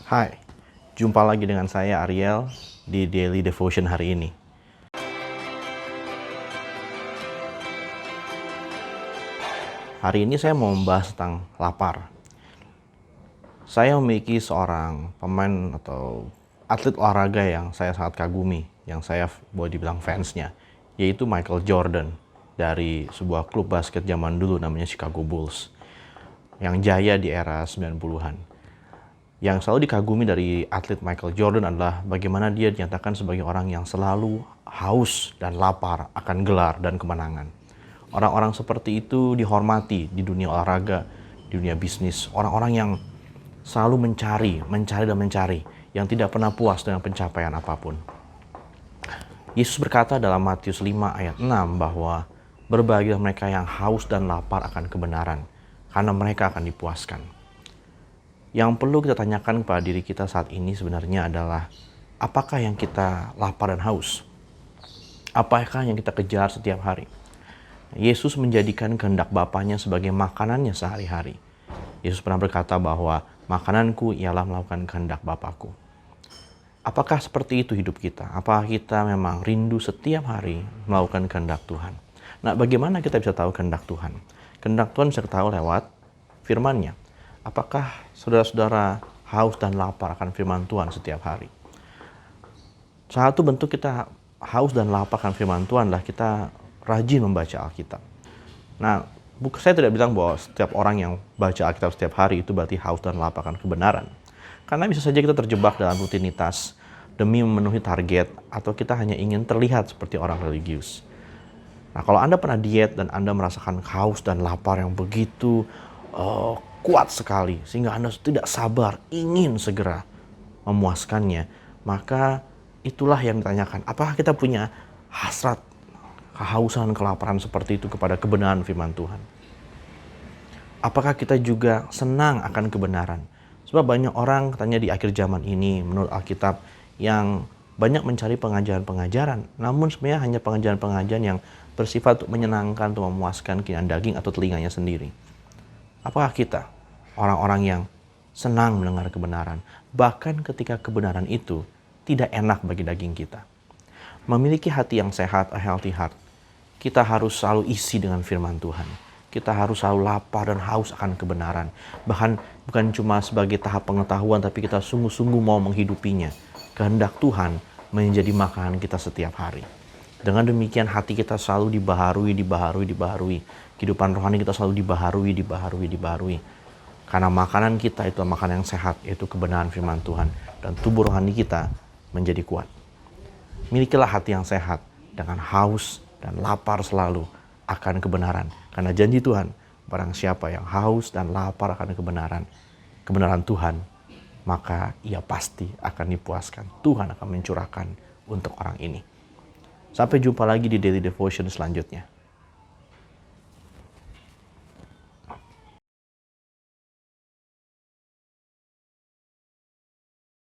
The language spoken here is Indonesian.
Hai, jumpa lagi dengan saya Ariel di Daily Devotion hari ini. Hari ini saya mau membahas tentang lapar. Saya memiliki seorang pemain atau atlet olahraga yang saya sangat kagumi, yang saya boleh dibilang fansnya, yaitu Michael Jordan dari sebuah klub basket zaman dulu namanya Chicago Bulls, yang jaya di era 90-an. Yang selalu dikagumi dari atlet Michael Jordan adalah bagaimana dia dinyatakan sebagai orang yang selalu haus dan lapar akan gelar dan kemenangan. Orang-orang seperti itu dihormati di dunia olahraga, di dunia bisnis. Orang-orang yang selalu mencari dan mencari, yang tidak pernah puas dengan pencapaian apapun. Yesus berkata dalam Matius 5 ayat 6 bahwa berbahagialah mereka yang haus dan lapar akan kebenaran, karena mereka akan dipuaskan. Yang perlu kita tanyakan kepada diri kita saat ini sebenarnya adalah, apakah yang kita lapar dan haus? Apakah yang kita kejar setiap hari? Yesus menjadikan kehendak Bapanya sebagai makanannya sehari-hari. Yesus pernah berkata bahwa makananku ialah melakukan kehendak Bapakku. Apakah seperti itu hidup kita? Apakah kita memang rindu setiap hari melakukan kehendak Tuhan? Nah, bagaimana kita bisa tahu kehendak Tuhan? Kehendak Tuhan bisa kita tahu lewat firman-Nya. Apakah saudara-saudara haus dan lapar akan firman Tuhan setiap hari? Satu bentuk kita haus dan lapar akan firman Tuhan adalah kita rajin membaca Alkitab. Nah, saya tidak bilang bahwa setiap orang yang baca Alkitab setiap hari itu berarti haus dan lapar akan kebenaran. Karena bisa saja kita terjebak dalam rutinitas demi memenuhi target, atau kita hanya ingin terlihat seperti orang religius. Nah, kalau Anda pernah diet dan Anda merasakan haus dan lapar yang begitu kuat sekali, sehingga Anda tidak sabar, ingin segera memuaskannya, maka itulah yang ditanyakan. Apakah kita punya hasrat, kehausan, kelaparan seperti itu kepada kebenaran firman Tuhan? Apakah kita juga senang akan kebenaran? Sebab banyak orang katanya di akhir zaman ini, menurut Alkitab, yang banyak mencari pengajaran-pengajaran, namun sebenarnya hanya pengajaran-pengajaran yang bersifat untuk menyenangkan, untuk memuaskan keinginan daging atau telinganya sendiri. Apakah kita orang-orang yang senang mendengar kebenaran, bahkan ketika kebenaran itu tidak enak bagi daging kita? Memiliki hati yang sehat, a healthy heart, kita harus selalu isi dengan firman Tuhan. Kita harus selalu lapar dan haus akan kebenaran. Bahkan bukan cuma sebagai tahap pengetahuan, tapi kita sungguh-sungguh mau menghidupinya. Kehendak Tuhan menjadi makanan kita setiap hari. Dengan demikian hati kita selalu dibaharui. Kehidupan rohani kita selalu dibaharui. Karena makanan kita itu makanan yang sehat, yaitu kebenaran firman Tuhan. Dan tubuh rohani kita menjadi kuat. Milikilah hati yang sehat dengan haus dan lapar selalu akan kebenaran. Karena janji Tuhan, barang siapa yang haus dan lapar akan kebenaran Tuhan, maka ia pasti akan dipuaskan. Tuhan akan mencurahkan untuk orang ini. Sampai jumpa lagi di Daily Devotion selanjutnya.